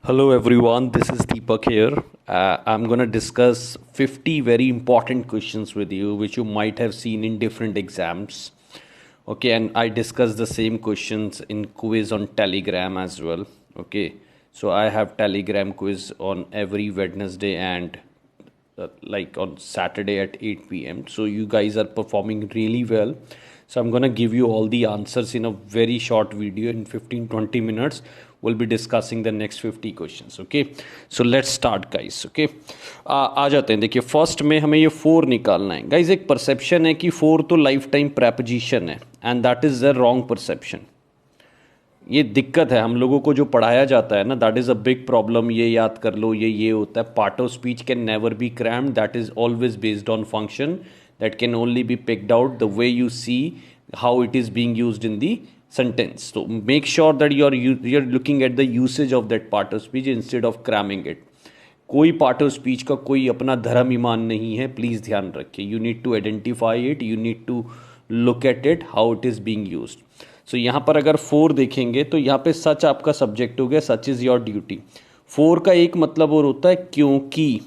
Hello everyone, this is Deepak here. I'm going to discuss 50 very important questions with you, which you might have seen in different exams. Okay, and I discuss the same questions in quiz on Telegram as well. Okay, so I have Telegram quiz on every Wednesday and like on Saturday at 8 p.m. So you guys are performing really well. So I'm going to give you all the answers in a very short video in 15-20 minutes. We'll be discussing the next 50 questions. Okay, so let's start guys. Okay, आ जाते हैं. देखिए first में हमें ये four निकालना है guys. एक perception है कि फोर तो लाइफ टाइम प्रेपोजिशन है and that is the wrong perception. ये दिक्कत है हम लोगों को जो पढ़ाया जाता है ना, that is a big problem. ये याद कर लो, ये होता है. Part of speech can never be crammed. That is always based on function. That can only be picked out the way you see how it is being used in the sentence. So make sure that you're looking at the usage of that part of speech instead of cramming it. कोई part of speech का कोई अपना धर्म ईमान नहीं है, please ध्यान रखिए. You need to identify it, you need to look at it how it is being used. So यहाँ पर अगर फोर देखेंगे तो यहाँ पे सच आपका सब्जेक्ट हो गया, such is your duty. Four का एक मतलब और होता है क्योंकि,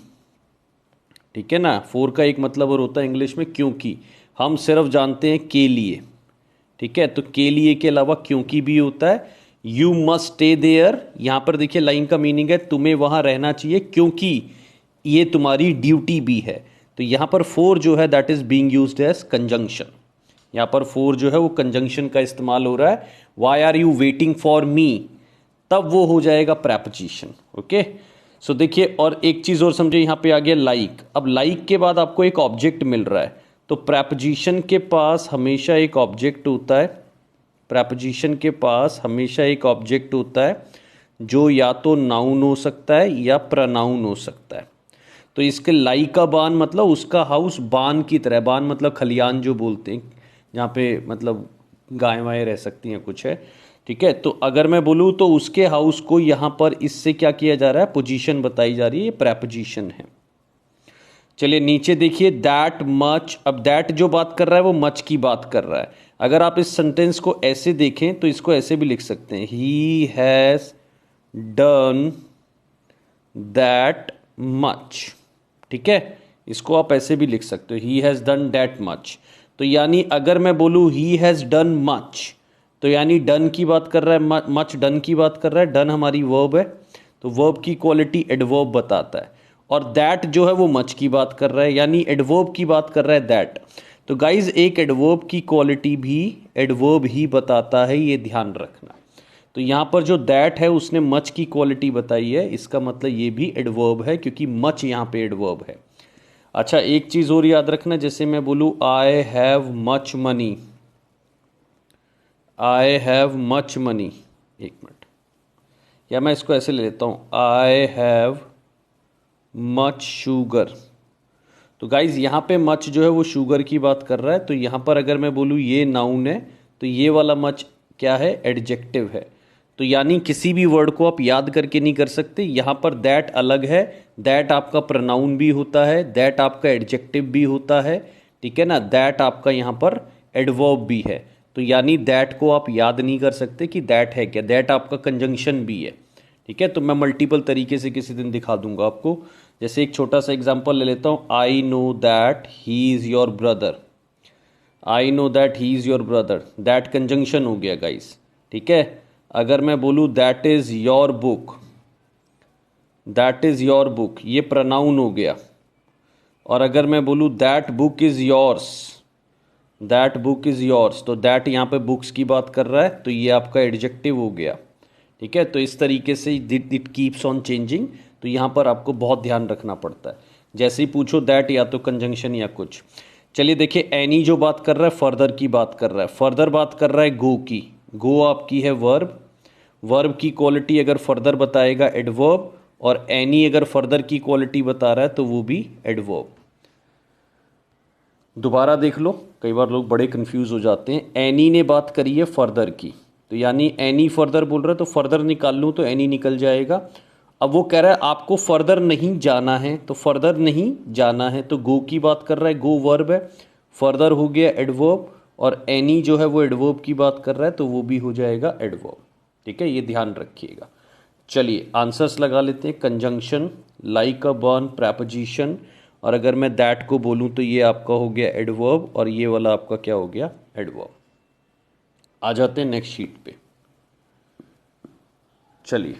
ठीक है ना. फोर का एक मतलब और होता है इंग्लिश में क्योंकि. हम सिर्फ जानते हैं के लिए, ठीक है. तो के लिए के अलावा क्योंकि भी होता है. यू मस्ट स्टे देयर, यहां पर देखिए लाइन का मीनिंग है तुम्हें वहां रहना चाहिए क्योंकि ये तुम्हारी ड्यूटी भी है. तो यहां पर फोर जो है that is being used as conjunction. यहां पर फोर जो है वो कंजंक्शन का इस्तेमाल हो रहा है. Why are you waiting for me, तब वो हो जाएगा प्रेपोजिशन. ओके, सो देखिए और एक चीज और समझे, यहां पे आ गया लाइक. अब लाइक के बाद आपको एक ऑब्जेक्ट मिल रहा है, तो प्रेपोजिशन के पास हमेशा एक ऑब्जेक्ट होता है. प्रेपोजिशन के पास हमेशा एक ऑब्जेक्ट होता है जो या तो नाउन हो सकता है या प्रनाउन हो सकता है. तो इसके लाई का बान मतलब उसका हाउस बान की तरह. बान मतलब खलियान जो बोलते हैं, जहाँ पे मतलब गाय वाय रह सकती हैं कुछ है, ठीक है. तो अगर मैं बोलूँ तो उसके हाउस को यहाँ पर इससे क्या किया जा रहा है, पोजीशन बताई जा रही है, ये प्रेपोजिशन है. चलिए नीचे देखिए दैट मच. अब दैट जो बात कर रहा है वो मच की बात कर रहा है. अगर आप इस सेंटेंस को ऐसे देखें तो इसको ऐसे भी लिख सकते हैं, he has done that much. ठीक है, इसको आप ऐसे भी लिख सकते हो, he has done that much. तो यानी अगर मैं बोलूँ ही हैज़ डन मच, तो यानी डन की बात कर रहा है, मच डन की बात कर रहा है. डन हमारी वर्ब है, तो वर्ब की क्वालिटी एडवर्ब बताता है. और दैट जो है वो मच की बात कर रहा है, यानी एडवर्ब की बात कर रहा है दैट. तो गाइज एक एडवर्ब की क्वालिटी भी एडवर्ब ही बताता है, ये ध्यान रखना. तो यहाँ पर जो दैट है उसने मच की क्वालिटी बताई है, इसका मतलब ये भी एडवर्ब है क्योंकि मच यहाँ पे एडवर्ब है. अच्छा एक चीज़ और याद रखना, जैसे मैं बोलूँ I have much money, I have much money, एक मिनट, या मैं इसको ऐसे ले लेता हूँ, आई हैव मच शुगर. तो गाइज यहाँ पे मच जो है वो शुगर की बात कर रहा है. तो यहाँ पर अगर मैं बोलूँ ये नाउन है, तो ये वाला मच क्या है, एडजेक्टिव है. तो यानी किसी भी वर्ड को आप याद करके नहीं कर सकते. यहाँ पर दैट अलग है, दैट आपका प्रोनाउन भी होता है, दैट आपका एडजेक्टिव भी होता है, ठीक है ना. दैट आपका यहाँ पर एडवर्ब भी है. तो यानी दैट को आप याद नहीं कर सकते कि दैट है क्या, दैट आपका कंजंक्शन भी है, ठीक है. तो मैं मल्टीपल तरीके से किसी दिन दिखा दूंगा आपको. जैसे एक छोटा सा एग्जांपल ले लेता हूँ, I know that he is your brother. I know that he is your brother, that conjunction हो गया गाइस, ठीक है. अगर मैं बोलूँ that is your book, that is your book, ये प्रोनाउन हो गया. और अगर मैं बोलूँ that book is yours, that book is yours, तो दैट यहाँ पे बुक्स की बात कर रहा है, तो ये आपका एडजेक्टिव हो गया, ठीक है. तो इस तरीके से इट कीप्स ऑन चेंजिंग. तो यहाँ पर आपको बहुत ध्यान रखना पड़ता है. जैसे ही पूछो दैट या तो कंजंक्शन या कुछ. चलिए देखिए एनी जो बात कर रहा है फर्दर की बात कर रहा है. फर्दर बात कर रहा है गो की. गो आपकी है वर्ब, वर्ब की क्वालिटी अगर फर्दर बताएगा एडवर्ब, और एनी अगर फर्दर की क्वालिटी बता रहा है तो वो भी एडवर्ब. दोबारा देख लो, कई बार लोग बड़े कंफ्यूज हो जाते हैं. एनी ने बात करी है फर्दर की, तो यानी एनी फर्दर बोल रहा है, तो फर्दर निकाल लूँ तो एनी निकल जाएगा. अब वो कह रहा है आपको फर्दर नहीं जाना है, तो फर्दर नहीं जाना है, तो गो की बात कर रहा है, गो वर्ब है, फर्दर हो गया एडवर्ब, और एनी जो है वो एडवर्ब की बात कर रहा है, तो वो भी हो जाएगा एडवर्ब, ठीक है. ये ध्यान रखिएगा. चलिए आंसर्स लगा लेते हैं। कंजंक्शन, लाइक अ, बर्न, प्रेपोजिशन, और अगर मैं दैट को बोलूं तो ये आपका हो गया एडवर्ब, और ये वाला आपका क्या हो गया, एडवर्ब। आ जाते हैं नेक्स्ट शीट पे। चलिए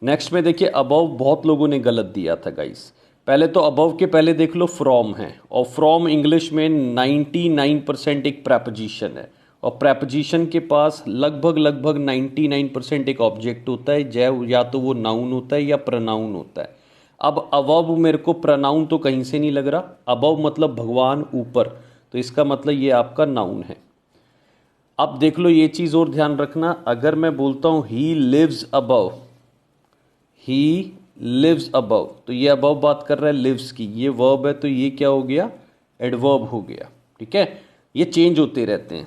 नेक्स्ट में देखिए, अबव बहुत लोगों ने गलत दिया था गाइस। पहले तो अबव के पहले देख लो फ्रॉम है, और फ्रॉम इंग्लिश में 99% एक प्रेपोजिशन है, और प्रेपोजिशन के पास लगभग लगभग 99% एक ऑब्जेक्ट होता है, जय या तो वो नाउन होता है या प्रनाउन होता है। अब अबव मेरे को प्रनाउन तो कहीं से नहीं लग रहा, अबव मतलब भगवान ऊपर, तो इसका मतलब ये आपका नाउन है। अब देख लो ये चीज़ और ध्यान रखना, अगर मैं बोलता हूँ he lives above, he lives above, तो ये अबव बात कर रहा है लिव्स की, ये वर्ब है तो ये क्या हो गया, एडवर्ब हो गया। ठीक है, ये चेंज होते रहते हैं।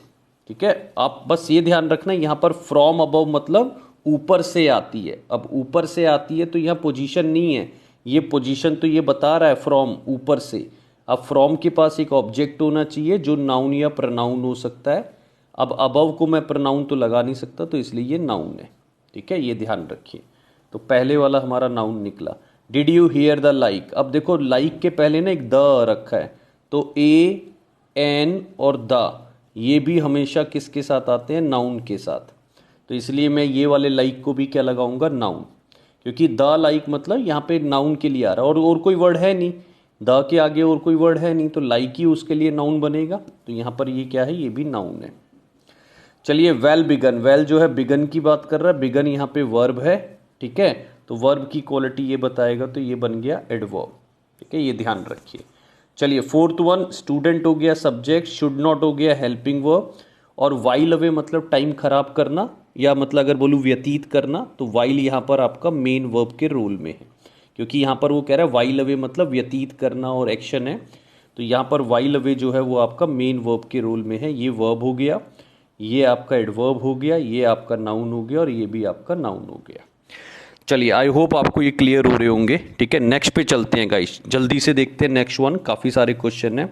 ठीक है, आप बस ये ध्यान रखना, यहाँ पर फ्रॉम अबव मतलब ऊपर से आती है। अब ऊपर से आती है तो यहाँ पोजीशन नहीं है, ये पोजीशन तो ये बता रहा है फ्रॉम, ऊपर से। अब फ्रॉम के पास एक ऑब्जेक्ट होना चाहिए जो नाउन या प्रनाउन हो सकता है। अब अबव को मैं प्रनाउन तो लगा नहीं सकता, तो इसलिए ये नाउन है। ठीक है, ये ध्यान रखिए। तो पहले वाला हमारा नाउन निकला। Did you here the like, अब देखो लाइक के पहले ना एक द रखा है, तो ए, एन और द ये भी हमेशा किसके साथ आते हैं, नाउन के साथ। तो इसलिए मैं ये वाले लाइक को भी क्या लगाऊंगा, नाउन, क्योंकि द लाइक मतलब यहाँ पे नाउन के लिए आ रहा है, और कोई वर्ड है नहीं, द के आगे और कोई वर्ड है नहीं, तो लाइक ही उसके लिए नाउन बनेगा। तो यहाँ पर ये क्या है, ये भी नाउन है। चलिए वेल बिगन, वेल जो है बिगन की बात कर रहा है, बिगन यहाँ पे वर्ब है। ठीक है, तो वर्ब की क्वालिटी ये बताएगा, तो ये बन गया एडवर्ब। ठीक है, ये ध्यान रखिए। चलिए फोर्थ वन, स्टूडेंट हो गया सब्जेक्ट, शुड नॉट हो गया हेल्पिंग वर्ब, और वाइल अवे मतलब टाइम खराब करना, या मतलब अगर बोलूँ व्यतीत करना, तो वाइल यहाँ पर आपका मेन वर्ब के रोल में है, क्योंकि यहाँ पर वो कह रहा है वाइल अवे मतलब व्यतीत करना और एक्शन है, तो यहाँ पर वाइल अवे जो है वो आपका मेन वर्ब के रोल में है। ये वर्ब हो गया, ये आपका एडवर्ब हो गया, ये आपका नाउन हो गया, और ये भी आपका नाउन हो गया। चलिए आई होप आपको ये क्लियर हो रहे होंगे। ठीक है, नेक्स्ट पे चलते हैं गाइस, जल्दी से देखते हैं नेक्स्ट वन, काफ़ी सारे क्वेश्चन हैं।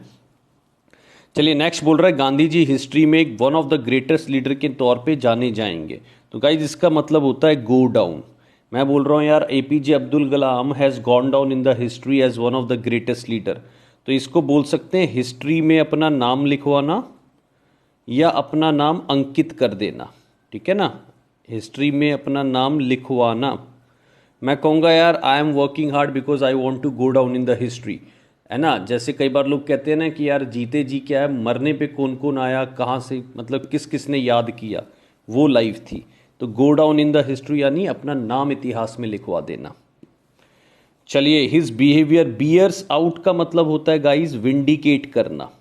चलिए नेक्स्ट बोल रहा है, गांधी जी हिस्ट्री में एक one of the greatest leader के तौर पे जाने जाएंगे। तो गाइस इसका मतलब होता है गो डाउन। मैं बोल रहा हूँ यार, APJ Abdul Kalam has gone down in the history as one of the greatest leader, तो इसको बोल सकते हैं हिस्ट्री में अपना नाम लिखवाना या अपना नाम अंकित कर देना। ठीक है ना, हिस्ट्री में अपना नाम लिखवाना। मैं कहूँगा यार I am working hard because I want to go down in the history, है ना। जैसे कई बार लोग कहते हैं ना कि यार जीते जी क्या है, मरने पे कौन कौन आया, कहाँ से, मतलब किस किस ने याद किया, वो लाइफ थी। तो गो डाउन इन द हिस्ट्री यानी अपना नाम इतिहास में लिखवा देना। चलिए हिज बिहेवियर, बियर्स आउट का मतलब होता है गाइज विंडिकेट करना,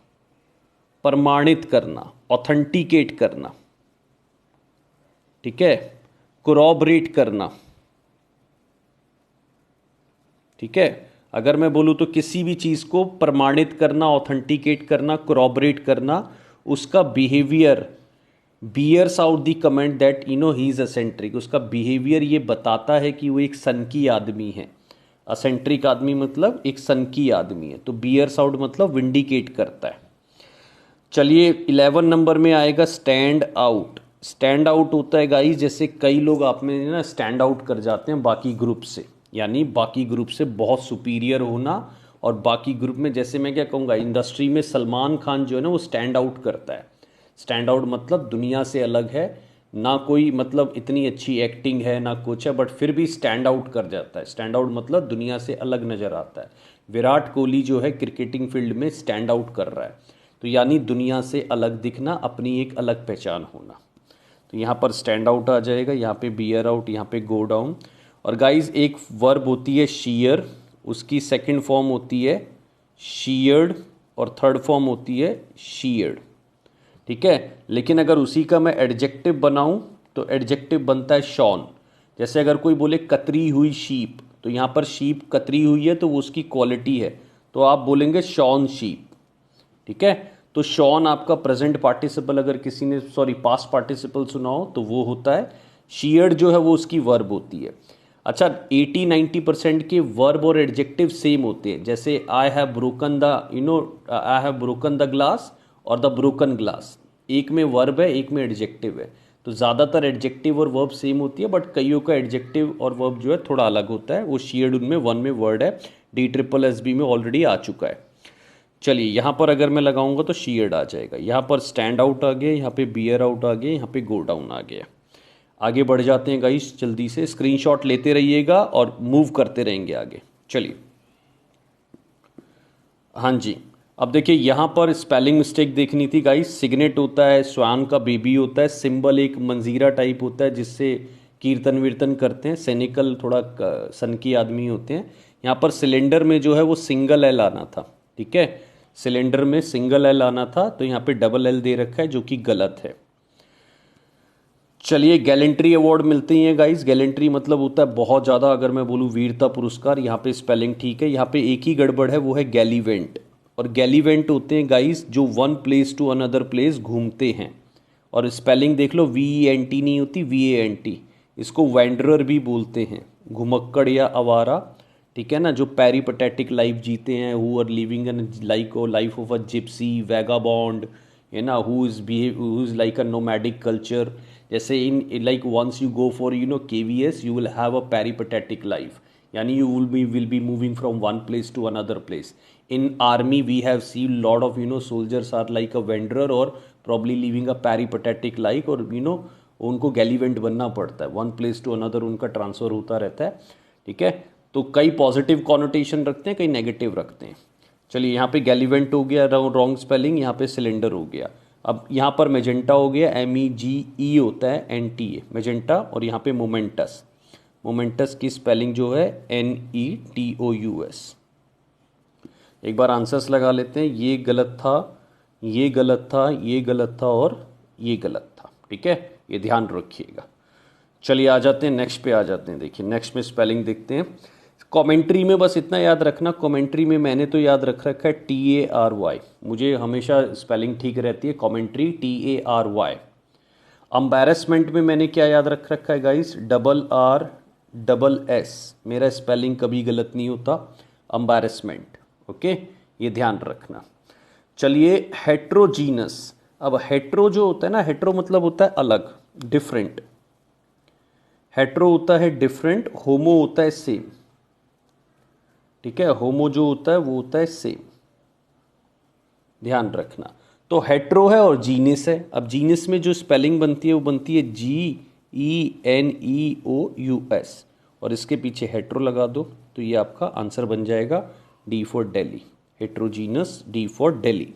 प्रमाणित करना, ऑथेंटिकेट करना। ठीक है, कोरॉबरेट करना। ठीक है, अगर मैं बोलूँ तो किसी भी चीज़ को प्रमाणित करना, ऑथेंटिकेट करना, कोरॉबरेट करना, उसका behaviour bears out the comment that you know he is eccentric, उसका बिहेवियर ये बताता है कि वो एक सनकी आदमी है। असेंट्रिक आदमी मतलब एक सनकी आदमी है, तो बियर्स आउट मतलब विंडिकेट करता है। चलिए 11 नंबर में आएगा स्टैंड आउट। स्टैंड आउट होता है गाइस, जैसे कई लोग आप में ना स्टैंड आउट कर जाते हैं बाकी ग्रुप से, यानी बाकी ग्रुप से बहुत सुपीरियर होना, और बाकी ग्रुप में जैसे मैं क्या कहूँगा, इंडस्ट्री में सलमान खान जो है ना वो स्टैंड आउट करता है। स्टैंड आउट मतलब दुनिया से अलग है, ना कोई मतलब इतनी अच्छी एक्टिंग है ना कुछ है, बट फिर भी स्टैंड आउट कर जाता है। स्टैंड आउट मतलब दुनिया से अलग नज़र आता है। विराट कोहली जो है क्रिकेटिंग फील्ड में स्टैंड आउट कर रहा है, तो यानी दुनिया से अलग दिखना, अपनी एक अलग पहचान होना। तो यहाँ पर स्टैंड आउट आ जाएगा, यहाँ पे बियर आउट, यहाँ पे गो डाउन। और गाइज एक वर्ब होती है शीयर, उसकी सेकंड फॉर्म होती है शीयर्ड, और थर्ड फॉर्म होती है शीयर्ड। ठीक है, लेकिन अगर उसी का मैं एडजेक्टिव बनाऊं तो एडजेक्टिव बनता है शॉन। जैसे अगर कोई बोले कतरी हुई शीप, तो यहाँ पर शीप कतरी हुई है तो वो उसकी क्वालिटी है, तो आप बोलेंगे शॉन शीप। ठीक है, तो शॉन आपका प्रेजेंट पार्टिसिपल, अगर किसी ने पास्ट पार्टिसिपल सुना हो तो वो होता है। शीयर्ड जो है वो उसकी वर्ब होती है। अच्छा 80-90% के वर्ब और एडजेक्टिव सेम होते हैं, जैसे I have broken the I have broken the glass और द ब्रोकन ग्लास, एक में वर्ब है एक में एडजेक्टिव है, तो ज़्यादातर एडजेक्टिव और वर्ब सेम होती है, बट कईयों का एडजेक्टिव और वर्ब जो है थोड़ा अलग होता है। वो शेयर्ड उनमें वन में वर्ड है, DSSS में ऑलरेडी आ चुका है। चलिए यहाँ पर अगर मैं लगाऊंगा तो शेयर्ड आ जाएगा। यहाँ पर स्टैंड आउट आ गया, यहाँ पे बियर आउट आ गया, यहाँ पे गो डाउन आ गया। आगे बढ़ जाते हैं गाइस, जल्दी से स्क्रीनशॉट लेते रहिएगा और मूव करते रहेंगे आगे। चलिए, हाँ जी, अब देखिए यहाँ पर स्पेलिंग मिस्टेक देखनी थी गाइस। सिग्नेट होता है, स्वान का बेबी होता है, सिंबल एक मंजीरा टाइप होता है जिससे कीर्तन वीर्तन करते हैं, सैनिकल थोड़ा सन की आदमी होते हैं। यहाँ पर सिलेंडर में जो है वो सिंगल एल आना था, ठीक है, सिलेंडर में सिंगल एल आना था, तो यहाँ पे डबल एल दे रखा है जो कि गलत है। चलिए, गैलेंट्री अवार्ड मिलते हैं गाइस। गैलेंट्री मतलब होता है बहुत ज़्यादा, अगर मैं बोलूँ वीरता पुरस्कार। यहाँ पे स्पेलिंग ठीक है, यहाँ पे एक ही गड़बड़ है, वो है गैलीवेंट। और गैलीवेंट होते हैं गाइस जो one place to another place घूमते हैं। और स्पेलिंग देख लो, VENT नहीं होती, VANT। इसको वैंडरर भी बोलते हैं, घुमक्कड़ या आवारा, ठीक है ना, जो पेरीपैटेटिक लाइफ जीते हैं, who are living an life of a gypsy vagabond, है ना, who is like a nomadic culture. जैसे in like once you go for KVS, you will have a peripatetic life, यानी you will be moving from one place to another place. In army we have seen lot of soldiers are like a wanderer और probably living a peripatetic life, और उनको gallivant बनना पड़ता है, one place to another उनका transfer होता रहता है, ठीक है। तो कई पॉजिटिव कॉनोटेशन रखते हैं, कई नेगेटिव रखते हैं। चलिए, यहाँ पे गैलीवेंट हो गया रॉन्ग स्पेलिंग, यहाँ पे सिलेंडर हो गया। अब यहाँ पर मेजेंटा हो गया, MEGE होता है, NTA मेजेंटा। और यहाँ पे मोमेंटस, मोमेंटस की स्पेलिंग जो है NETOUS। एक बार आंसर्स लगा लेते हैं। ये गलत था, ये गलत था, ये गलत था और ये गलत था, ठीक है, ये ध्यान रखिएगा। चलिए आ जाते हैं नेक्स्ट पे, आ जाते हैं। देखिए नेक्स्ट में स्पेलिंग देखते हैं। कमेंट्री में बस इतना याद रखना, कमेंट्री में मैंने तो याद रख रखा है TARY, मुझे हमेशा स्पेलिंग ठीक रहती है, कमेंट्री TARY। एम्बैरेसमेंट में मैंने क्या याद रख रखा है गाइस, RRS, मेरा स्पेलिंग कभी गलत नहीं होता, एम्बैरेसमेंट, ओके, ये ध्यान रखना। चलिए, हेट्रोजीनस। अब हेट्रो जो होता है ना, हेट्रो मतलब होता है अलग, डिफरेंट। हेट्रो होता है डिफरेंट, होमो होता है सेम, ठीक है, होमो जो होता है वो होता है सेम, ध्यान रखना। तो हेट्रो है और जीनस है। अब जीनस में जो स्पेलिंग बनती है वो बनती है GENEOUS, और इसके पीछे हेट्रो लगा दो तो ये आपका आंसर बन जाएगा D for Delhi, heterogeneous, D for Delhi.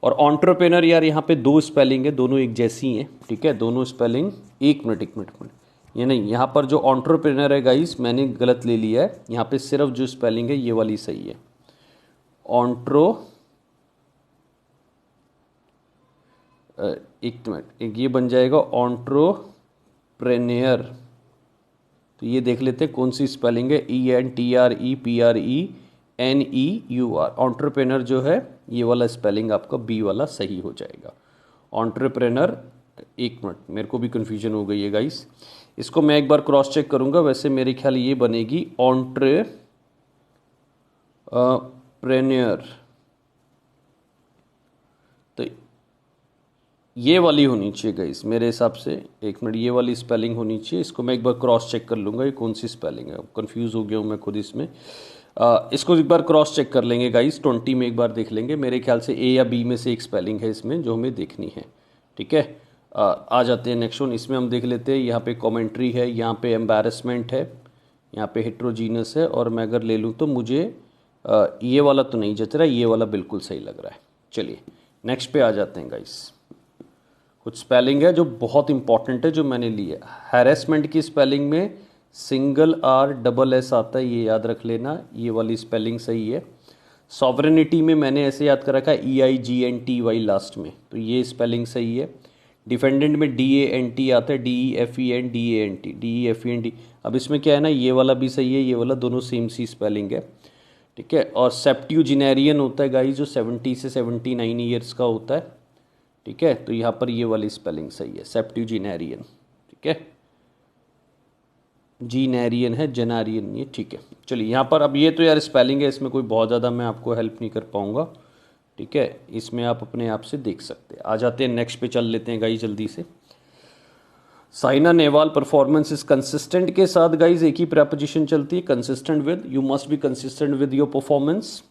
और एंटरप्रेन्योर, यार यहाँ पे दो स्पेलिंग है, दोनों एक जैसी हैं, ठीक है, दोनों स्पेलिंग, एक मिनट, ये नहीं, यहाँ पर जो एंटरप्रेन्योर है गाइस मैंने गलत ले लिया है, यहाँ पे सिर्फ जो स्पेलिंग है ये वाली सही है, एक मिनट, ये बन जाएगा एंटरप्रेन्योर। तो ये देख लेते हैं कौन सी स्पेलिंग है, ENTREPRENEUR। एंटरप्रेन्योर जो है ये वाला स्पेलिंग आपका B वाला सही हो जाएगा, एंटरप्रेन्योर। एक मिनट, मेरे को भी कन्फ्यूजन हो गई है गाइस, इसको मैं एक बार क्रॉस चेक करूंगा। वैसे मेरे ख्याल ये बनेगी एंटरप्रेन्योर, तो ये वाली होनी चाहिए गाइस मेरे हिसाब से। एक मिनट, ये वाली स्पेलिंग होनी चाहिए, इसको मैं एक बार क्रॉस चेक कर लूँगा ये कौन सी स्पेलिंग है, कंफ्यूज हो गया हूँ मैं खुद इसमें। इसको एक बार क्रॉस चेक कर लेंगे गाइस, 20 में एक बार देख लेंगे। मेरे ख्याल से A या B में से एक स्पेलिंग है इसमें जो हमें देखनी है, ठीक है। आ जाते हैं नेक्स्ट वन, इसमें हम देख लेते हैं। यहाँ पे कमेंट्री है, यहाँ पे एम्बैरेसमेंट है, यहाँ पे हेट्रोजीनस है, और मैं अगर ले लूँ तो मुझे ये वाला तो नहीं जच रहा है, ये वाला बिल्कुल सही लग रहा है। चलिए नेक्स्ट पे आ जाते हैं गाइस। कुछ स्पेलिंग है जो बहुत इंपॉर्टेंट है जो मैंने ली है। हैरेसमेंट की स्पेलिंग में सिंगल RSS आता है, ये याद रख लेना, ये वाली स्पेलिंग सही है। सॉवरेनिटी में मैंने ऐसे याद कर रखा है EIGNTY लास्ट में, तो ये स्पेलिंग सही है। डिफेंडेंट में DANT आता है, DEFENDANT। अब इसमें क्या है ना, ये वाला भी सही है, ये वाला, दोनों सेम सी स्पेलिंग है, ठीक है। और सेप्ट्यूजिनेरियन होता है गाइस जो 70 से 79 ईयर्स का होता है, ठीक है। तो यहाँ पर ये वाली स्पेलिंग सही है, सेप्ट्यूजिनेरियन, ठीक है। जीनेरियन है, जेनारियन, ये ठीक है। चलिए यहाँ पर, अब ये तो यार स्पेलिंग है, इसमें कोई बहुत ज़्यादा मैं आपको हेल्प नहीं कर पाऊँगा, ठीक है, इसमें आप अपने आप से देख सकते हैं। आ जाते हैं नेक्स्ट पे, चल लेते हैं गाइस जल्दी से। Saina Nehwal performance is consistent के साथ गाइज एक ही प्रपोजिशन चलती है, consistent with, you must be consistent with your performance.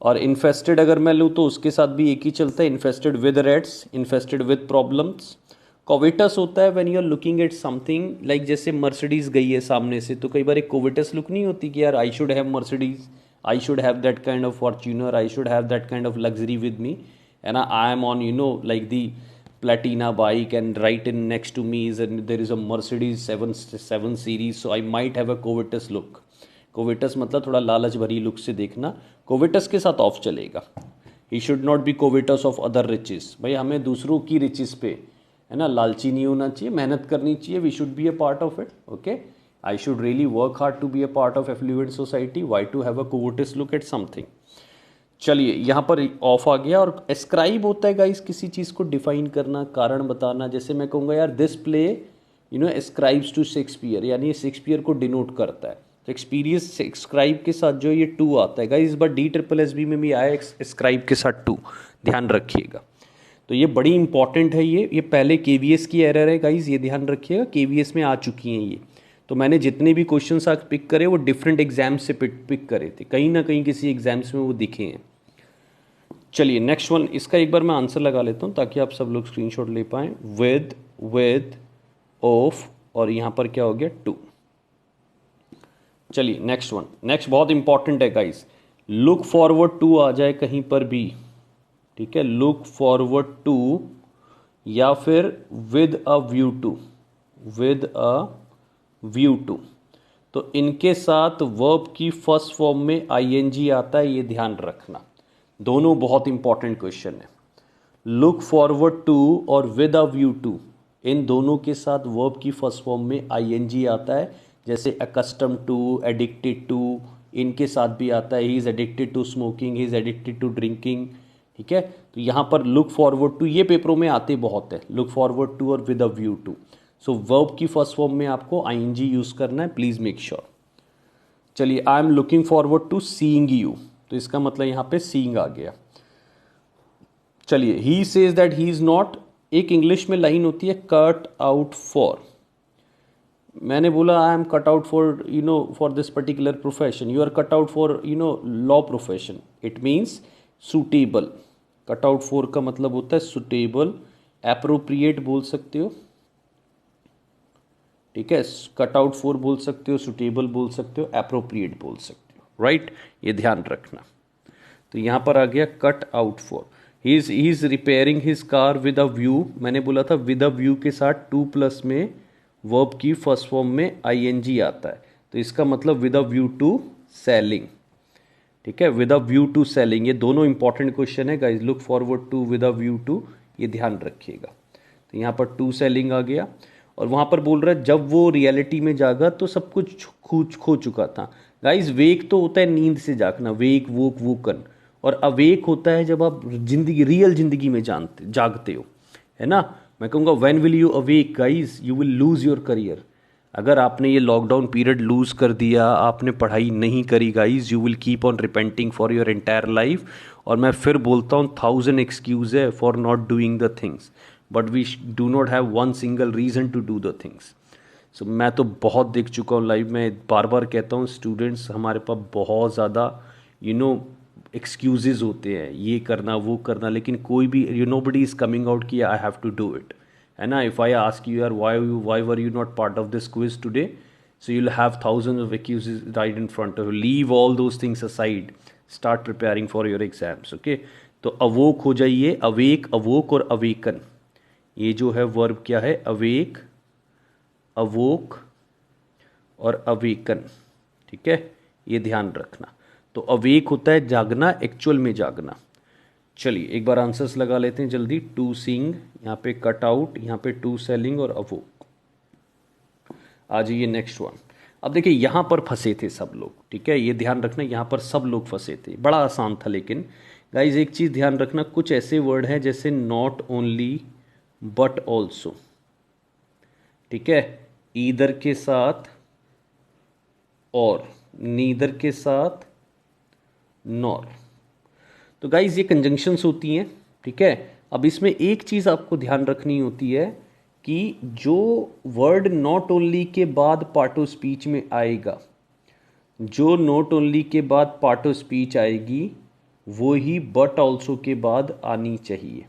और इन्फेस्टेड अगर मैं लूँ तो उसके साथ भी एक ही चलता है, infested with rats, infested with problems. Covetous होता है when you are looking at something, like जैसे मर्सिडीज गई है सामने से, तो कई बार एक कोविटस लुक नहीं होती कि यार I should have Mercedes, I should have that kind of Fortuner, I should have that kind of luxury with me, है ना। I am on like the platina bike and right in next to me is there is a Mercedes 7 series, so I might have a covetous look. covetous मतलब थोड़ा लालच भरी look से देखना, covetous के साथ ऑफ चलेगा। he should not be covetous of other riches, भाई हमें दूसरों की riches पे, है ना, लालची नहीं होना चाहिए, मेहनत करनी चाहिए, we should be a part of it, okay. I should really work hard to be a part of affluent society, why to have a covetous look at something। चलिए यहाँ पर ऑफ आ गया। और एस्क्राइब होता है गाइस किसी चीज़ को define करना, कारण बताना। जैसे मैं कहूँगा यार दिस प्ले एस्क्राइब्स टू शेक्सपियर, यानी ये शेक्सपियर को डिनोट करता है। तो एक्सपीरियंस एस्क्राइब के साथ जो ये टू आता है गाइस, इस बार DSSB में भी आया एस्क्राइब के साथ टू, ध्यान रखिएगा। तो ये बड़ी इंपॉर्टेंट है, ये पहले KVS की एरर है गाइस, ये ध्यान रखिएगा, KVS में आ चुकी हैं ये। तो मैंने जितने भी क्वेश्चंस आज पिक करे वो डिफरेंट एग्जाम्स से पिक करे थे, कहीं ना कहीं किसी एग्जाम्स में वो दिखे हैं। चलिए नेक्स्ट वन, इसका एक बार मैं आंसर लगा लेता हूँ ताकि आप सब लोग स्क्रीनशॉट ले पाएँ। विद ऑफ, और यहाँ पर क्या हो गया, टू। चलिए नेक्स्ट वन, नेक्स्ट बहुत इंपॉर्टेंट है गाइस, लुक फॉरवर्ड टू आ जाए कहीं पर भी, ठीक है, लुक फॉरवर्ड टू या फिर with a view to, with a view to, तो इनके साथ वर्ब की फर्स्ट फॉर्म में ING आता है, ये ध्यान रखना। दोनों बहुत इंपॉर्टेंट क्वेश्चन है। लुक फॉरवर्ड टू और विद अ व्यू टू, इन दोनों के साथ वर्ब की फर्स्ट फॉर्म में ING आता है, जैसे अकस्टम टू, एडिक्टेड टू, इनके साथ भी आता है, he is addicted to smoking, he is addicted to drinking, ठीक है। तो यहाँ पर लुक फॉरवर्ड टू, ये पेपरों में आते बहुत है, लुक फॉरवर्ड टू और with a view to. So verb की फर्स्ट फॉर्म में आपको ING यूज़ करना है, प्लीज़ मेक श्योर। चलिए, I am looking forward to seeing you, तो इसका मतलब यहाँ पे सीइंग आ गया। चलिए, he says that he is not, एक इंग्लिश में लाइन होती है कट आउट फॉर, मैंने बोला I am cut out for for this particular profession, you are cut out for law profession, it means suitable. Cut out for का मतलब होता है सुटेबल, एप्रोप्रिएट बोल सकते हो, ठीक है, कट आउट फॉर बोल सकते हो, सुटेबल बोल सकते हो, एप्रोप्रिएट बोल सकते हो, राइट, ये ध्यान रखना। तो यहाँ पर आ गया cut out for, he is repairing his car with a view, मैंने बोला था विद अ व्यू के साथ टू प्लस में वर्ब की फर्स्ट फॉर्म में ING आता है, तो इसका मतलब with a view to selling, ठीक है, with a view to selling. ये दोनों इंपॉर्टेंट क्वेश्चन है guys, look forward to, with a view to, ये ध्यान रखिएगा। तो यहाँ पर टू सेलिंग आ गया, और वहाँ पर बोल रहा है जब वो रियलिटी में जागा तो सब कुछ खो चुका था। गाइस, वेक तो होता है नींद से जागना, वेक, वोक, वोकन, और अवेक होता है जब आप जिंदगी, रियल जिंदगी में जागते हो, है ना। मैं कहूँगा when will you awake guys, you will lose your career. अगर आपने ये लॉकडाउन पीरियड लूज कर दिया, आपने पढ़ाई नहीं करी guys, you will keep on repenting for your entire life. और मैं फिर बोलता हूँ 1000 एक्सक्यूज है for not doing the things, but we do not have one single reason to do the things. So मैं तो बहुत देख चुका हूँ लाइफ में, बार बार कहता हूँ स्टूडेंट्स, हमारे पास बहुत ज़्यादा एक्सक्यूजेज होते हैं, ये करना वो करना, लेकिन कोई भी नोबडी इज़ कमिंग आउट कि I have to do it, है ना। इफ़ आई आस्क यू यार why were you not part of this quiz today, so you will have thousands of excuses right in front of you, leave all those things aside, start preparing for your exams, okay. तो awoke हो जाइए, awake, अवोक और awaken, ये जो है verb क्या है, awake, अवोक और अवेकन, ठीक है, ये ध्यान रखना। तो अवेक होता है जागना, एक्चुअल में जागना। चलिए एक बार आंसर्स लगा लेते हैं जल्दी। टू सीइंग, यहाँ पे कट आउट, यहाँ पे टू सेलिंग और अवोक। आ जाइए नेक्स्ट वन। अब देखिए यहाँ पर फंसे थे सब लोग, ठीक है, ये ध्यान रखना, यहाँ पर सब लोग फंसे थे, बड़ा आसान था। लेकिन गाइज एक चीज़ ध्यान रखना, कुछ ऐसे वर्ड हैं जैसे नॉट ओनली बट ऑल्सो, ठीक है, ईदर के साथ और, नीदर के साथ नॉर। तो गाइज ये कंजंक्शंस होती हैं, ठीक है। अब इसमें एक चीज़ आपको ध्यान रखनी होती है कि जो वर्ड नॉट ओनली के बाद पार्ट ऑफ स्पीच में आएगा, जो नॉट ओनली के बाद पार्ट ऑफ स्पीच आएगी वो ही बट ऑल्सो के बाद आनी चाहिए।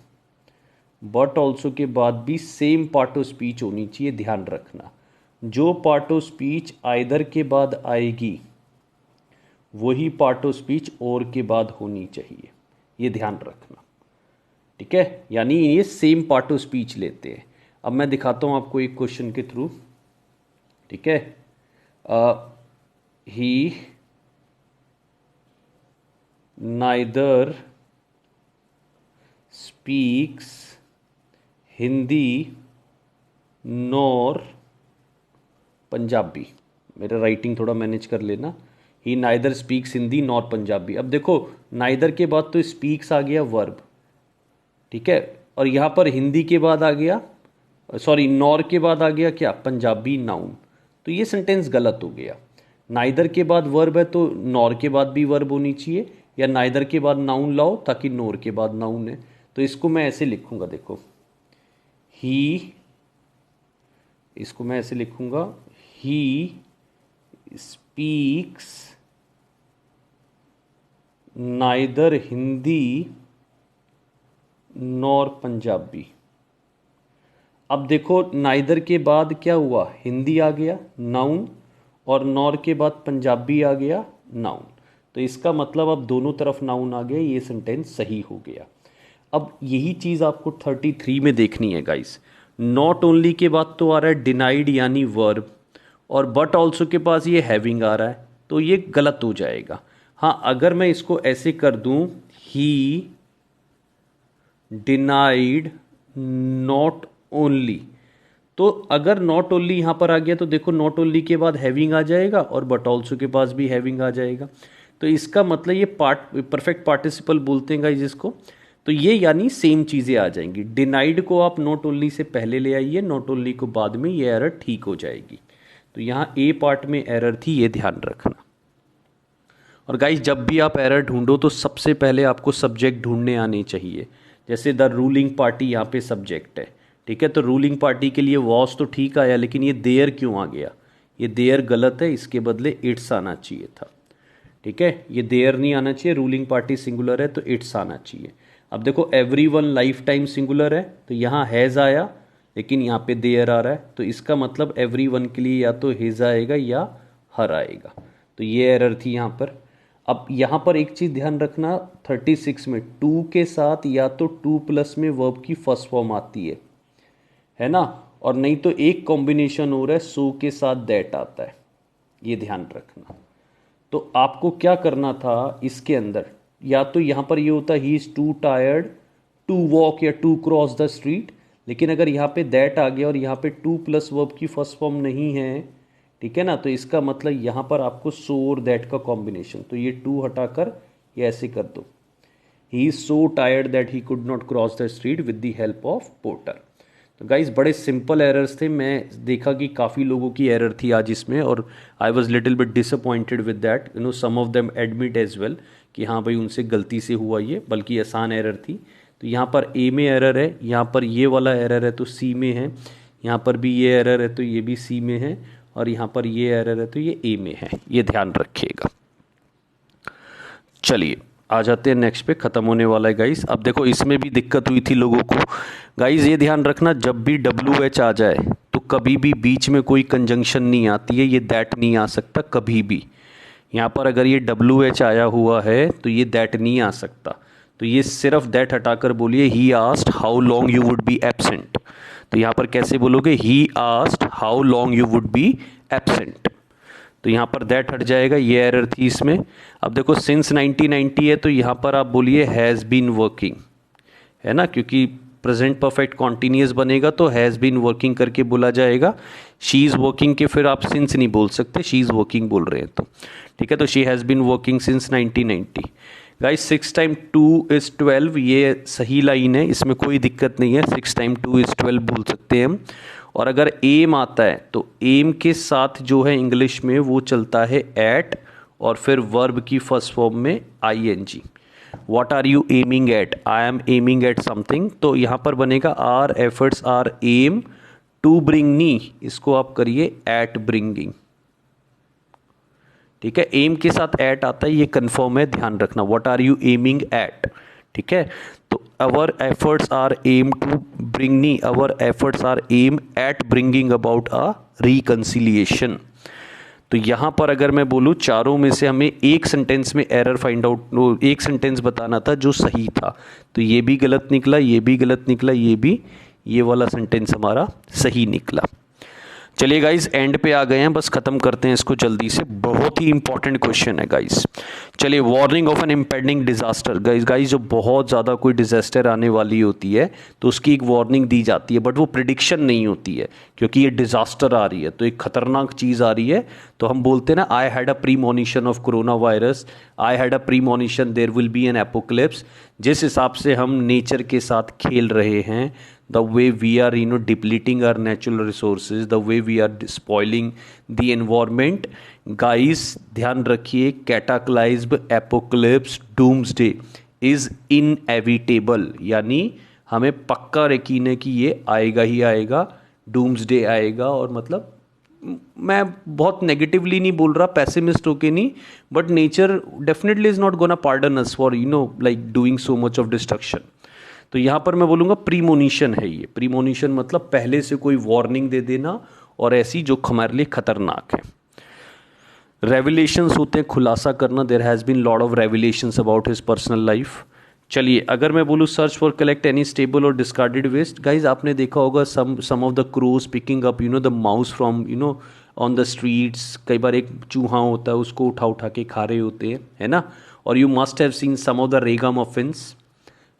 बट ऑल्सो के बाद भी सेम पार्ट ऑफ स्पीच होनी चाहिए, ध्यान रखना। जो पार्ट ऑफ स्पीच आइदर के बाद आएगी वही पार्ट ऑफ स्पीच और के बाद होनी चाहिए, ये ध्यान रखना, ठीक है। यानी ये सेम पार्ट ऑफ स्पीच लेते हैं। अब मैं दिखाता हूँ आपको एक क्वेश्चन के थ्रू, ठीक है। He neither speaks Hindi nor Punjabi. मेरा राइटिंग थोड़ा मैनेज कर लेना। He neither speaks Hindi nor Punjabi. अब देखो नाइदर के बाद तो स्पीक्स आ गया वर्ब, ठीक है, और यहाँ पर हिंदी के बाद आ गया, सॉरी नॉर के बाद आ गया क्या, पंजाबी नाउन। तो ये सेंटेंस गलत हो गया। नाइदर के बाद वर्ब है तो नॉर के बाद भी वर्ब होनी चाहिए, या नाइदर के बाद नाउन लाओ ताकि नॉर के बाद नाउन है। तो इसको मैं ऐसे लिखूंगा, देखो ही, इसको मैं ऐसे लिखूंगा, he speaks neither Hindi nor Punjabi. अब देखो नाइदर के बाद क्या हुआ, हिंदी आ गया नाउन, और नॉर के बाद पंजाबी आ गया नाउन। तो इसका मतलब अब दोनों तरफ नाउन आ गया, ये सेंटेंस सही हो गया। अब यही चीज़ आपको 33 में देखनी है गाइस। नॉट ओनली के बाद तो आ रहा है डिनाइड यानी वर्ब, और बट ऑल्सो के पास ये हैविंग आ रहा है, तो ये गलत हो जाएगा। हाँ, अगर मैं इसको ऐसे कर दूं, ही डिनाइड नॉट ओनली, तो अगर नॉट ओनली यहाँ पर आ गया तो देखो नॉट ओनली के बाद हैविंग आ जाएगा और बट ऑल्सो के पास भी हैविंग आ जाएगा। तो इसका मतलब ये परफेक्ट पार्टिसिपल बोलते हैं गाइस इसको। तो ये यानी सेम चीज़ें आ जाएंगी। डिनाइड को आप नॉट ओनली से पहले ले आइए, नॉट ओनली को बाद में, ये एरर ठीक हो जाएगी। तो यहाँ ए पार्ट में एरर थी, ये ध्यान रखना। और गाइस जब भी आप एरर ढूंढो तो सबसे पहले आपको सब्जेक्ट ढूंढने आने चाहिए। जैसे द रूलिंग पार्टी यहाँ पे सब्जेक्ट है, ठीक है, तो रूलिंग पार्टी के लिए वॉस तो ठीक आया, लेकिन ये देयर क्यों आ गया, ये देयर गलत है, इसके बदले इट्स आना चाहिए था, ठीक है। ये देयर नहीं आना चाहिए, रूलिंग पार्टी सिंगुलर है तो इट्स आना चाहिए। अब देखो एवरीवन लाइफ टाइम सिंगुलर है तो यहाँ हैज़ आया, लेकिन यहाँ पे देयर आ रहा है, तो इसका मतलब एवरीवन के लिए या तो हिज आएगा या हर आएगा। तो ये एरर थी यहाँ पर। अब यहाँ पर एक चीज़ ध्यान रखना, 36 में टू के साथ या तो टू प्लस में वर्ब की फर्स्ट फॉर्म आती है ना, और नहीं तो एक कॉम्बिनेशन हो रहा है, सो के साथ दैट आता है, ये ध्यान रखना। तो आपको क्या करना था इसके अंदर, या तो यहाँ पर ये होता he is too tired to walk या टू क्रॉस द स्ट्रीट, लेकिन अगर यहाँ पे दैट आ गया और यहाँ पे टू प्लस वर्ब की फर्स्ट फॉर्म नहीं है, ठीक है ना, तो इसका मतलब यहाँ पर आपको सो और दैट का कॉम्बिनेशन, तो ये टू हटाकर ये ऐसे कर दो, he is so tired that he could not cross the street with the help of porter. तो गाइस बड़े सिंपल एरर्स थे, मैं देखा कि काफ़ी लोगों की एरर थी आज इसमें, और I was little bit disappointed with that, you know some of them admit as well कि हाँ भाई उनसे गलती से हुआ ये, बल्कि आसान एरर थी। तो यहाँ पर ए में एरर है, यहाँ पर ये वाला एरर है तो सी में है, यहाँ पर भी ये एरर है तो ये भी सी में है, और यहाँ पर ये एरर है तो ये ए में है, ये ध्यान रखिएगा। चलिए आ जाते हैं नेक्स्ट पे, ख़त्म होने वाला है गाइस। अब देखो इसमें भी दिक्कत हुई थी लोगों को। गाइस ये ध्यान रखना, जब भी WH आ जाए तो कभी भी बीच में कोई कंजंक्शन नहीं आती है, ये दैट नहीं आ सकता कभी भी। यहाँ पर अगर ये WH आया हुआ है तो ये दैट नहीं आ सकता, तो ये सिर्फ दैट हटाकर बोलिए he asked how long you would be absent. तो यहाँ पर कैसे बोलोगे, he asked how long you would be absent, तो यहाँ पर दैट हट जाएगा, ये एरर थी इसमें। अब देखो सिंस 1990 है तो यहाँ पर आप बोलिए हैज़ बीन वर्किंग, है ना, क्योंकि प्रेजेंट परफेक्ट कॉन्टिन्यूस बनेगा तो हैज़ बीन वर्किंग करके बोला जाएगा। शी इज़ वर्किंग के फिर आप सिंस नहीं बोल सकते, शी इज़ वर्किंग बोल रहे हैं तो ठीक है, तो she has been working since 1990। Guys 6 time 2 is 12, ये सही लाइन है, इसमें कोई दिक्कत नहीं है, 6 टाइम 2 इज़ 12 बोल सकते हैं हम। और अगर एम आता है तो एम के साथ जो है इंग्लिश में वो चलता है एट, और फिर वर्ब की फर्स्ट फॉर्म में ING। What are you aiming at, I am aiming at something, तो यहाँ पर बनेगा our efforts are aim to bring नी, इसको आप करिए एट ब्रिंगिंग। ठीक है, एम के साथ एट आता है, ये कंफर्म है, ध्यान रखना। What are you aiming at? ठीक है, तो our efforts are aim to bring नी, our efforts are aim at bringing about a reconciliation. तो यहां पर अगर मैं बोलूं चारों में से हमें एक सेंटेंस में एरर फाइंड आउट, एक सेंटेंस बताना था जो सही था, तो ये भी गलत निकला, ये भी गलत निकला, ये भी, ये वाला सेंटेंस हमारा सही निकला। चलिए गाइस, एंड पे आ गए हैं, बस खत्म करते हैं इसको जल्दी से। बहुत ही इंपॉर्टेंट क्वेश्चन है गाइस। चलिए, warning of an impending disaster. Guys जो बहुत ज़्यादा कोई डिजास्टर आने वाली होती है तो उसकी एक वार्निंग दी जाती है, बट वो प्रिडिक्शन नहीं होती है, क्योंकि ये डिजास्टर आ रही है तो एक खतरनाक चीज़ आ रही है, तो हम बोलते हैं ना, I had a premonition of corona virus, I had a premonition there will be an apocalypse. जिस हिसाब से हम नेचर के साथ खेल रहे हैं, the way we are depleting our natural resources, the way we are spoiling the environment, guys ध्यान रखिए, cataclysm, apocalypse, doomsday is inevitable, यानी हमें पक्का यकीन है कि ये आएगा ही आएगा, डूम्सडे आएगा। और मतलब मैं बहुत नेगेटिवली नहीं बोल रहा, पैसिमिस्ट होके नहीं, but nature definitely is not gonna pardon us for like doing so much of destruction. तो यहाँ पर मैं बोलूँगा प्रीमोनिशन है ये। प्रीमोनिशन मतलब पहले से कोई वार्निंग दे देना, और ऐसी जो हमारे लिए खतरनाक है। रेवलेशंस होते हैं, खुलासा करना। There has been lot of revelations about his personal life. चलिए, अगर मैं बोलूँ search for collect any stable और डिस्कार्डेड वेस्ट, गाइज आपने देखा होगा some of the crows picking up the mouse from on the streets. कई बार एक चूहा होता है, उसको उठा उठा के खा रहे होते हैं, है ना। और you must have seen some of the ragamuffins,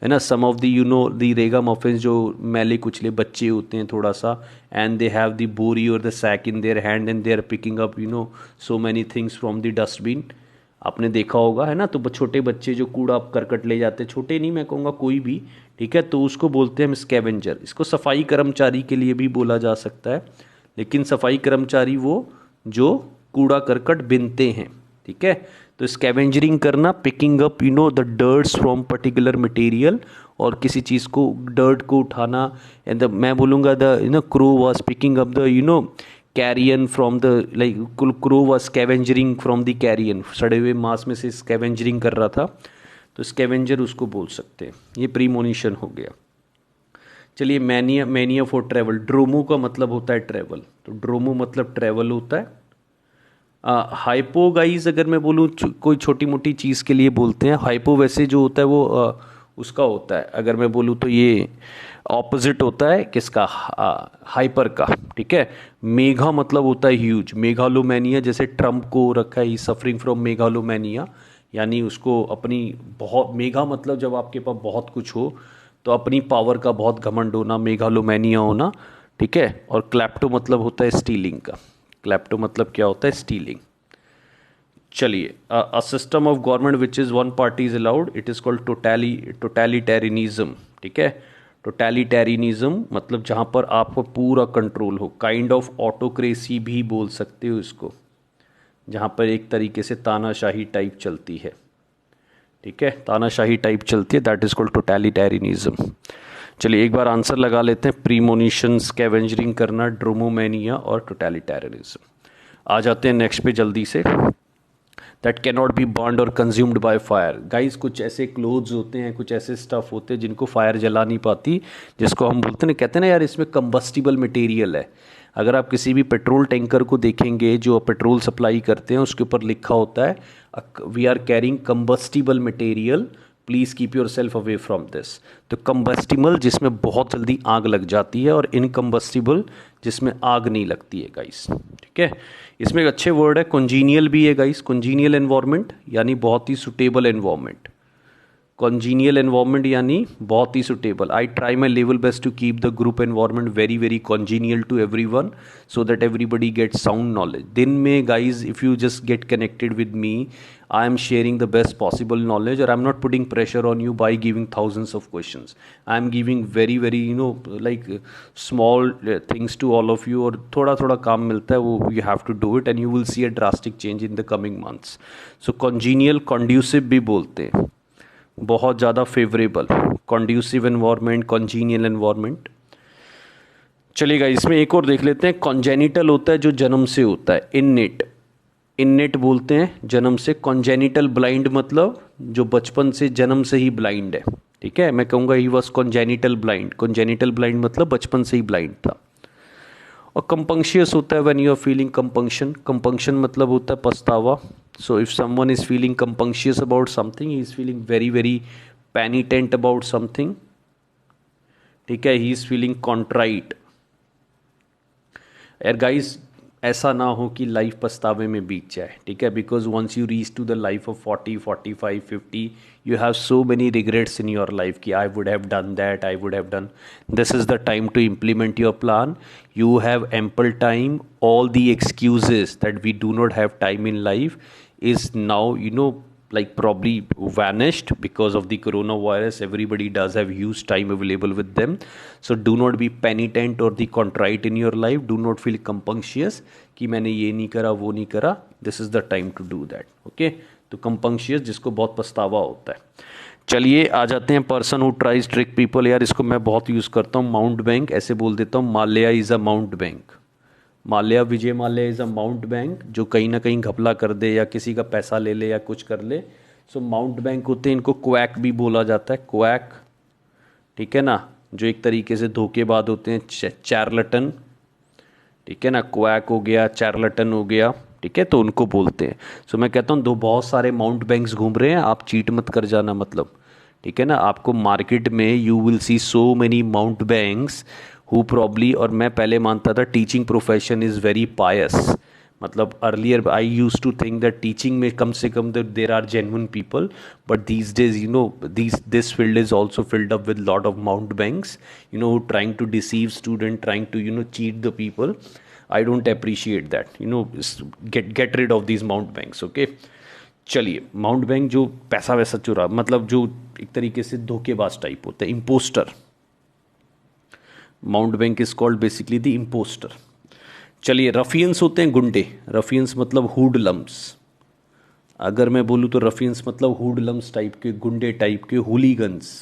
है ना, some of the ragamuffins, जो मैले कुचले बच्चे होते हैं थोड़ा सा, एंड दे हैव द बोरी और the sack in their hand and they are picking up so many things from the dustbin. आपने देखा होगा, है ना। तो छोटे बच्चे जो कूड़ा करकट ले जाते हैं, छोटे नहीं मैं कहूँगा, कोई भी, ठीक है, तो उसको बोलते हैं हम स्कैवेंजर। इसको सफाई कर्मचारी के लिए भी बोला जा सकता है, लेकिन सफाई कर्मचारी वो जो कूड़ा करकट बिनते हैं, ठीक है। तो स्कैवेंजरिंग करना, picking up the dirts from particular material, और किसी चीज़ को, डर्ट को उठाना। एंड मैं बोलूँगा the crow was picking up the carrion from the, like crow was scavenging from the carrion, सड़े हुए मांस में से स्कैवेंजरिंग कर रहा था, तो स्कैवेंजर उसको बोल सकते हैं। ये प्रीमोनिशन हो गया। चलिए, मैनिया फॉर ट्रैवल। ड्रोमो का मतलब होता है ट्रैवल, तो ड्रोमो मतलब ट्रैवल होता है। हाइपो गाइज अगर मैं बोलूँ कोई छोटी मोटी चीज़ के लिए बोलते हैं। हाइपो वैसे जो होता है वो उसका होता है, अगर मैं बोलूँ तो ये ऑपोजिट होता है किसका, हाइपर का, ठीक है। मेगा मतलब होता है ह्यूज। मेगालोमैनिया, जैसे ट्रम्प को रखा है, ही सफरिंग फ्रॉम मेगालोमैनिया, यानी उसको अपनी बहुत, मेगा मतलब जब आपके पास बहुत कुछ हो, तो अपनी पावर का बहुत घमंड होना, मेगालोमैनिया होना, ठीक है। और क्लैप्टो मतलब होता है स्टीलिंग का। क्लैप्टो मतलब क्या होता है, स्टीलिंग। चलिए, a system of government which is one party is allowed, it is called totalitarianism, ठीक है। टोटैलिटेरियनिज्म मतलब जहाँ पर आपको पूरा कंट्रोल हो, काइंड ऑफ ऑटोक्रेसी भी बोल सकते हो इसको, जहाँ पर एक तरीके से तानाशाही टाइप चलती है, ठीक है, तानाशाही टाइप चलती है, दैट इज़ कॉल्ड टोटैलिटेरियनिज्म। चलिए, एक बार आंसर लगा लेते हैं। प्रीमोनिशन, स्कैवेंजरिंग करना, ड्रोमोमेनिया और टोटैलिटेरियनिज्म। आ जाते हैं नेक्स्ट पे जल्दी से। That can not be burned और कंज्यूम्ड बाय फायर। गाइस कुछ ऐसे क्लोथ्स होते हैं, कुछ ऐसे स्टफ होते हैं जिनको फायर जला नहीं पाती, जिसको हम बोलते हैं, कहते हैं ना यार इसमें कंबस्टिबल मटेरियल है। अगर आप किसी भी पेट्रोल टैंकर को देखेंगे जो पेट्रोल सप्लाई करते हैं, उसके ऊपर लिखा होता है we are carrying combustible material, please keep yourself away from this. तो कंबस्टिबल जिसमें बहुत जल्दी आग लग जाती है, और इनकम्बस्टिबल जिसमें आग नहीं लगती है गाइस, ठीक है। इसमें एक अच्छे वर्ड है, कॉन्जीनियल भी है गाइस। कॉन्जीनियल एनवायरनमेंट यानी बहुत ही सुटेबल एनवायरनमेंट। कॉन्जीनियल एनवायरनमेंट यानी बहुत ही suitable. I try my level best to keep the group environment very very congenial to everyone, so that everybody get sound knowledge. दिन में guys if you just get connected with me, I am sharing the best possible knowledge, or I'm not putting pressure on you by giving thousands of questions. I'm giving very very like small things to all of you, और थोड़ा थोड़ा काम मिलता है वो, you have to do it and you will see a drastic change in the coming months. So congenial, conducive भी बोलते हैं, बहुत ज़्यादा favorable, conducive environment, congenial environment. चलिएगा इसमें एक और देख लेते हैं। कॉन्जेनिटल होता है जो जन्म से होता है, इननेट, इननेट बोलते हैं जन्म से। कॉन्जेनिटल ब्लाइंड मतलब जो बचपन से जन्म से ही ब्लाइंड है, ठीक है। मैं कहूँगा he was congenital blind, congenital blind मतलब बचपन से ही ब्लाइंड था। और कंपंक्शियस होता है when you are feeling compunction, compunction मतलब होता है पछतावा। So if someone is feeling compunctious about something, he is feeling very very penitent about something, ठीक है, ही इज फीलिंग कॉन्ट्राइट। यार गाइस ऐसा ना हो कि लाइफ पछतावे में बीत जाए, ठीक है, because once you reach to the life of 40, 45, 50, you have so many regrets in your life कि I would have done that, I would have done. This is the time to implement your plan. You have ample time. All the excuses that we do not have time in life is now, like probably vanished because of the coronavirus. Everybody does have huge time available with them. So do not be penitent or the contrite in your life. Do not feel compunctious कि मैंने ये नहीं करा वो नहीं करा. This is the time to do that. Okay? तो compunctious जिसको बहुत पछतावा होता है। चलिए आ जाते हैं person who tries trick people. यार इसको मैं बहुत यूज़ करता हूँ, माउंट बैंक ऐसे बोल देता हूँ। Mallya is a mount bank, Mallya, Vijay Mallya is a mount bank जो कहीं ना कहीं घपला कर दे या किसी का पैसा ले ले या कुछ कर ले। सो माउंट बैंक होते हैं, इनको क्वैक भी बोला जाता है, क्वैक, ठीक है ना, जो एक तरीके से धोखेबाज होते हैं, चार्लटन, ठीक है ना, क्वैक हो गया, चार्लटन हो गया, ठीक है, तो उनको बोलते हैं। सो मैं कहता हूँ दो बहुत सारे माउंट बैंक्स घूम रहे हैं, आप चीट मत कर जाना, मतलब ठीक है ना। आपको मार्केट में you will see so many mountebanks who probably, और मैं पहले मानता था teaching profession is very pious, मतलब earlier I use to think that teaching में कम से कम there are genuine people, but these days this field is also filled up with lot of mountebanks, who trying to deceive student, trying to cheat the people. I don't appreciate that. Get rid of these mount banks. Okay. चलिए, mount bank जो पैसा वैसा चुरा, मतलब जो एक तरीके से धोखेबाज टाइप होता है, impostor. Mountebank is called basically the impostor. चलिए, रफियंस होते हैं गुंडे। रफियंस मतलब हुडलम्स। अगर मैं बोलूँ तो रफियंस मतलब हुडलम्स टाइप के, गुंडे टाइप के, हुलीगन्स,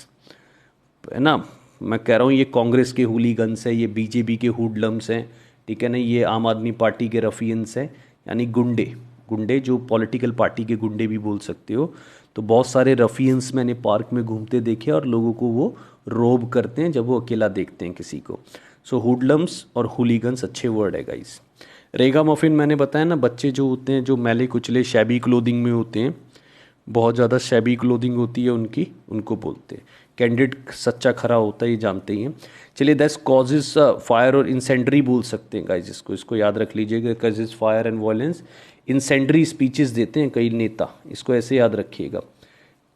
है ना। मैं कह रहा हूँ ये कांग्रेस के हुलीगन्स है, ये बीजेपी के हुडलम्स हैं, ठीक है ना, ये आम आदमी पार्टी के रफियंस हैं, यानी गुंडे, गुंडे जो पॉलिटिकल पार्टी के गुंडे भी बोल सकते हो। तो बहुत सारे रफियंस मैंने पार्क में घूमते देखे और लोगों को वो रोब करते हैं जब वो अकेला देखते हैं किसी को। सो हुडलम्स और हुलीगन्स अच्छे वर्ड है गाइस। रेगा मफिन मैंने बताया ना, बच्चे जो होते हैं जो मैले कुचले शैबी क्लोथिंग में होते हैं, बहुत ज़्यादा शैबी क्लोथिंग होती है उनकी, उनको बोलते हैं। कैंडिड सच्चा खरा होता है, ये जानते ही हैं। चलिए, दैट्स कॉजेज फायर और इंसेंडरी बोल सकते हैं गाइस, इसको याद रख लीजिएगा, causes fire and violence. Incendiary speeches देते हैं कई नेता, इसको ऐसे याद रखिएगा।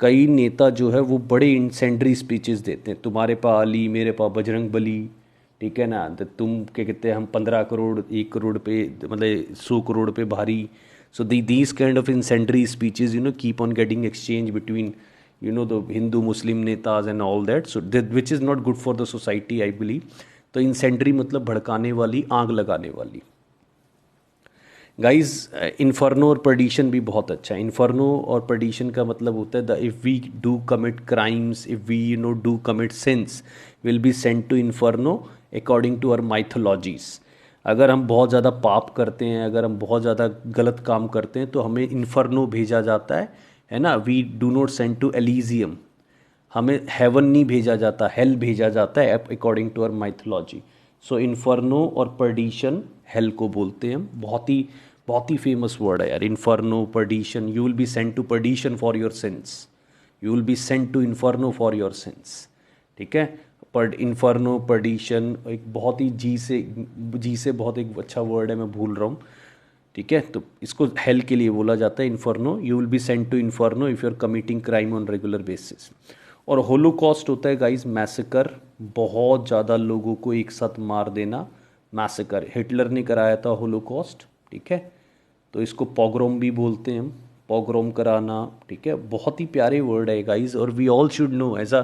कई नेता जो है वो बड़े इंसेंडरी स्पीचेस देते हैं, तुम्हारे पा अली, मेरे पा बजरंग बली, ठीक है ना, तो तुम क्या कहते हैं, हम 15 करोड़ 1 करोड़ पे, मतलब 100 करोड़ पे भारी। So these kind of incendiary speeches, keep on getting exchange between, the Hindu Muslim netas and all that. So which is not good for the society, I believe. तो incendiary मतलब भड़काने वाली, आग लगाने वाली। गाइज, इन्फर्नो और पर्डिशन भी बहुत अच्छा है। इन्फर्नो और पर्डिशन का मतलब होता है if we do commit crimes, if we do commit sins, will be sent to inferno according to our mythologies. अगर हम बहुत ज़्यादा पाप करते हैं, अगर हम बहुत ज़्यादा गलत काम करते हैं, तो हमें इन्फर्नो भेजा जाता है ना। We do not send to Elysium, हमें हेवन नहीं भेजा जाता, हेल भेजा जाता है according to our mythology. So inferno और पर्डिशन हेल को बोलते हैं। बहुत ही फेमस वर्ड है यार, inferno, perdition. You will be sent to perdition for your sins, you will be sent to inferno for your sins, ठीक है। पर इन्फर्नो, पर्डिशन एक बहुत ही जी से बहुत एक अच्छा वर्ड है, मैं भूल रहा हूँ, ठीक है। तो इसको हेल के लिए बोला जाता है, inferno. You will be sent to inferno if you are committing crime on regular basis. और होलोकॉस्ट होता है गाइस मैसेकर, बहुत ज़्यादा लोगों को एक साथ मार देना, मैसेकर। हिटलर ने कराया था होलोकॉस्ट, ठीक है। तो इसको पोग्रोम भी बोलते हैं हम, पोग्रोम कराना, ठीक है। बहुत ही प्यारे वर्ड है गाइस, और we all should know as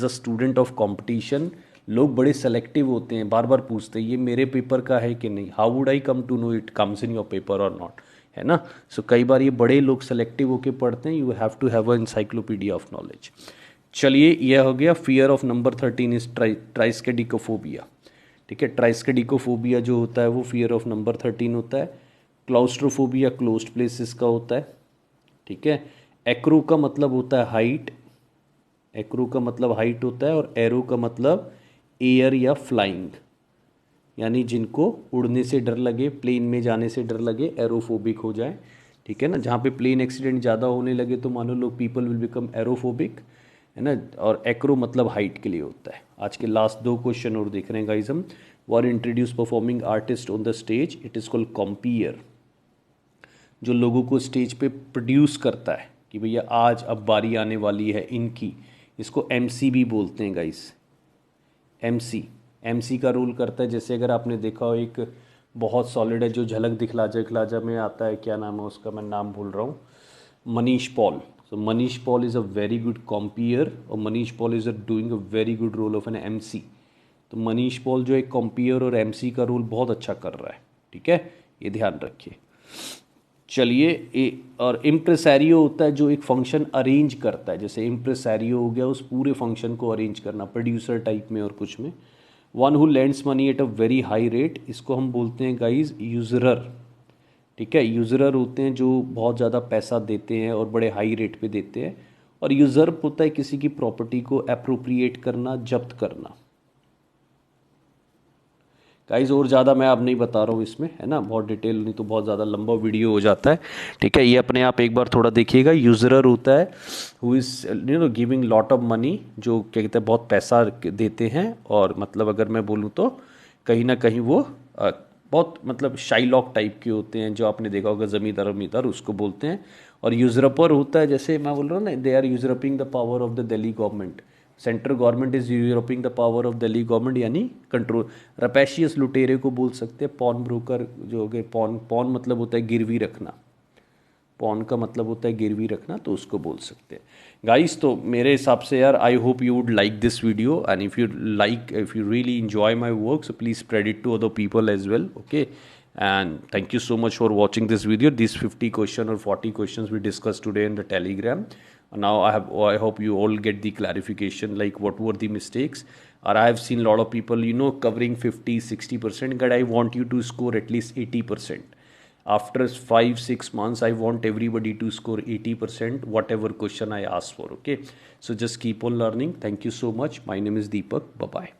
a student of competition. लोग बड़े सेलेक्टिव होते हैं, बार बार पूछते हैं ये मेरे पेपर का है कि नहीं, how would I come to know it comes in your paper और नॉट, है ना। सो कई बार ये बड़े लोग सेलेक्टिव होके पढ़ते हैं। You have to have a encyclopedia of knowledge. चलिए, यह हो गया fear of number 13 is triskaidekaphobia, ठीक है। ट्राइस्केडिकोफोबिया जो होता है वो फियर ऑफ नंबर 13 होता है। क्लाउस्ट्रोफोबिया क्लोज्ड प्लेसेस का होता है, ठीक है। एक्रो का मतलब होता है हाइट, एक्रो का मतलब हाइट होता है, और एरो का मतलब एयर या फ्लाइंग, यानी जिनको उड़ने से डर लगे, प्लेन में जाने से डर लगे, एरोफोबिक हो जाए, ठीक है ना। जहाँ पे प्लेन एक्सीडेंट ज़्यादा होने लगे तो मानो लोग पीपल विल बिकम एरोफोबिक, है ना। और एक्रो मतलब हाइट के लिए होता है। आज के लास्ट दो क्वेश्चन और देख रहे हैं गाइज हम। Were introduce performing artist on the stage, it is called compere. जो लोगों को स्टेज पे प्रोड्यूस करता है कि भैया आज अब बारी आने वाली है इनकी, इसको एमसी भी बोलते हैं गाइस। एमसी, एमसी का रोल करता है। जैसे अगर आपने देखा हो एक बहुत सॉलिड है जो झलक दिखला जा में आता है, क्या नाम है उसका, मैं नाम भूल रहा हूँ, Manish Paul. So Manish Paul is a very good compere, और Manish Paul is a doing a very good role of an MC. तो मनीष पॉल जो एक कॉम्पियर और एमसी का रोल बहुत अच्छा कर रहा है, ठीक है, ये ध्यान रखिए। चलिए और इम्प्रेसारियो होता है जो एक फंक्शन अरेंज करता है। जैसे इम्प्रेसारियो हो गया उस पूरे फंक्शन को अरेंज करना, प्रोड्यूसर टाइप में और कुछ में। One who lends money at a very high rate, इसको हम बोलते हैं गाइज यूजरर, ठीक है। यूजरर होते हैं जो बहुत ज़्यादा पैसा देते हैं और बड़े हाई रेट पे देते हैं। और यूजर्प होता है किसी की प्रॉपर्टी को अप्रोप्रिएट करना, जब्त करना। गाइस और ज़्यादा मैं अब नहीं बता रहा हूँ इसमें, है ना, बहुत डिटेल नहीं तो बहुत ज़्यादा लंबा वीडियो हो जाता है, ठीक है। ये अपने आप एक बार थोड़ा देखिएगा। यूजरर होता है who is giving lot of money, जो क्या कहते हैं बहुत पैसा देते हैं, और मतलब अगर मैं बोलूँ तो कहीं ना कहीं वो बहुत मतलब शाइलॉक टाइप के होते हैं, जो आपने देखा होगा ज़मींदार अमीदार, उसको बोलते हैं। और यूजरपर होता है, जैसे मैं बोल रहा हूँ ना, they are usurping the power of the Delhi government. Central government is usurping the power of Delhi government, यानी कंट्रोल। रपैशियस लुटेरे को बोल सकते हैं। पॉन ब्रोकर जो हो गए, पॉन, पॉन मतलब होता है गिरवी रखना, पॉन का मतलब होता है गिरवी रखना, तो उसको बोल सकते हैं गाइस। तो मेरे हिसाब से यार, I hope you would like this video, and if you really enjoy my work, so please spread it to other people as well, okay। And thank you so much for watching this video. These 50 question or 40 questions we discussed today in the Telegram. Now I hope you all get the clarification, like what were the mistakes. Or I have seen a lot of people, covering 50-60%, but I want you to score at least 80%. After 5-6 months, I want everybody to score 80% whatever question I ask for, okay? So just keep on learning. Thank you so much. My name is Deepak. Bye bye.